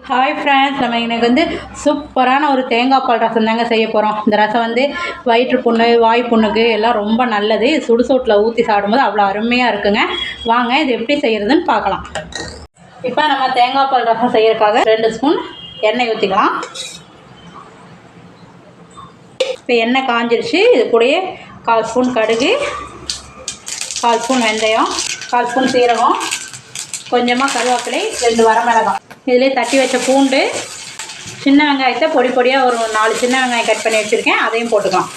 Hi friends, நம்ம இன்றைக்கி வந்து சூப்பரான ஒரு தேங்காய் பால் ரசம் தாங்க செய்ய போகிறோம். இந்த ரசம் வந்து வயிற்று புண்ணு, வாய் புண்ணுக்கு எல்லாம் ரொம்ப நல்லது. சுடுசோட்டில் ஊற்றி சாப்பிடும்போது அவ்வளோ அருமையாக இருக்குங்க. வாங்க இது எப்படி செய்கிறதுன்னு பார்க்கலாம். இப்போ நம்ம தேங்காய் பால் ரசம் செய்யறதுக்காக 2 ஸ்பூன் எண்ணெய் ஊற்றிக்கலாம். இப்போ எண்ணெய் காஞ்சிருச்சு. இது கூடயே 1/4 ஸ்பூன் கடுகு, 1/4 ஸ்பூன் வெந்தயம், 1/4 ஸ்பூன் சீரகம், கொஞ்சமாக கருவேப்பிலை, 2 வரமிளகாய், இதிலே தட்டி வச்ச பூண்டு, சின்ன வெங்காயத்தை பொடி பொடியாக ஒரு 4 சின்ன வெங்காயம் கட் பண்ணி வச்சுருக்கேன், அதையும் போட்டுக்கலாம்.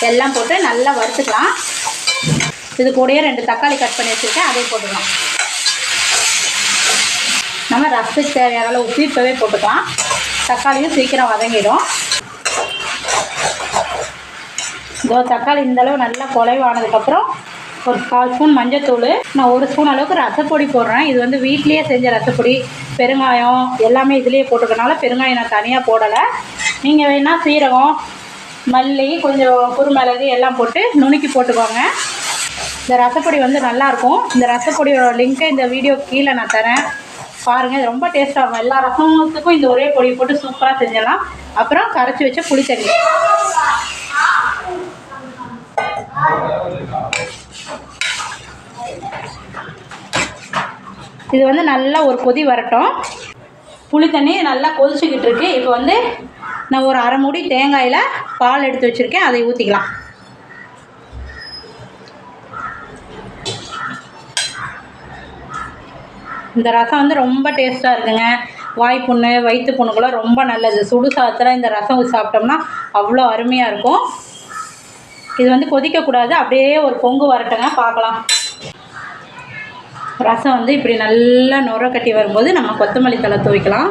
எல்லாம் போட்டு நல்லா வறுத்துக்கலாம். இது கூடயே 2 தக்காளி கட் பண்ணி வச்சுருக்கேன், அதையும் போட்டுக்கலாம். நம்ம ரசத்துக்கு தேவையான அளவு உப்பு இப்போவே போட்டுக்கலாம். தக்காளியும் சீக்கிரம் வதங்கிடும். இதோ தக்காளி இந்தளவு நல்லா குலைவானதுக்கப்புறம் ஒரு 1/4 ஸ்பூன் மஞ்சத்தூள், நான் 1 ஸ்பூன் அளவுக்கு ரசப்பொடி போடுறேன். இது வந்து வீட்லேயே செஞ்ச ரசப்பொடி. பெருங்காயம் எல்லாமே இதிலேயே போட்டுக்கனால பெருங்காயம் நான் தனியாக போடலை. நீங்கள் வேணால் சீரகம், மல்லி, கொஞ்சம் குருமிளகு எல்லாம் போட்டு நுணுக்கி போட்டுக்கோங்க. இந்த ரசப்பொடி வந்து நல்லாயிருக்கும். இந்த ரசப்பொடியோட லிங்க்கை இந்த வீடியோ கீழே நான் தரேன், பாருங்கள். இது ரொம்ப டேஸ்ட்டாக இருக்கும். எல்லா ரசத்துக்கும் இந்த ஒரே பொடி போட்டு சூப்பராக செஞ்சிடலாம். அப்புறம் கரைச்சி வச்ச புளி தண்ணி, இது வந்து நல்லா ஒரு கொதி வரட்டும். புளி தண்ணி நல்லா கொதிச்சுக்கிட்டு இருக்கு. இப்போ வந்து நான் ஒரு அரை மூடி தேங்காயில் பால் எடுத்து வச்சுருக்கேன், அதை ஊற்றிக்கலாம். இந்த ரசம் வந்து ரொம்ப டேஸ்ட்டாக இருக்குங்க. வாய்ப்புண்ணு, வயிற்று புண்ணுக்கெல்லாம் ரொம்ப நல்லது. சுடு சாதத்தில் இந்த ரசம் ஊற்றி சாப்பிட்டோம்னா அவ்வளோ அருமையாக இருக்கும். இது வந்து கொதிக்கக்கூடாது, அப்படியே ஒரு பொங்கு வரட்டுங்க, பார்க்கலாம். ரசம் வந்து இப்படி நல்லா நுர கட்டி வரும்போது நம்ம கொத்தமல்லி தழை தூவிக்கலாம்.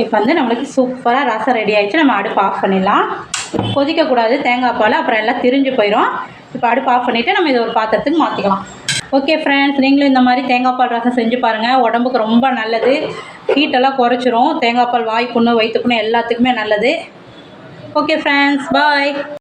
இப்போ வந்து நம்மளுக்கு சூப்பராக ரசம் ரெடி ஆகிடுச்சு. நம்ம அடுப்பு ஆஃப் பண்ணிடலாம். கொதிக்கக்கூடாது தேங்காய் பால், அப்புறம் எல்லாம் திரிஞ்சு போயிடும். இப்போ அடுப்பு ஆஃப் பண்ணிவிட்டு நம்ம இதை ஒரு பாத்திரத்துக்கு மாற்றிக்கலாம். ஓகே ஃப்ரெண்ட்ஸ், நீங்களும் இந்த மாதிரி தேங்காய் பால் ரசம் செஞ்சு பாருங்கள். உடம்புக்கு ரொம்ப நல்லது. ஹீட்டெல்லாம் குறைச்சிரும். தேங்காய் பால் வாய் புண்ணு, வயிற்று புண்ணு எல்லாத்துக்குமே நல்லது. ஓகே ஃப்ரெண்ட்ஸ், பாய்.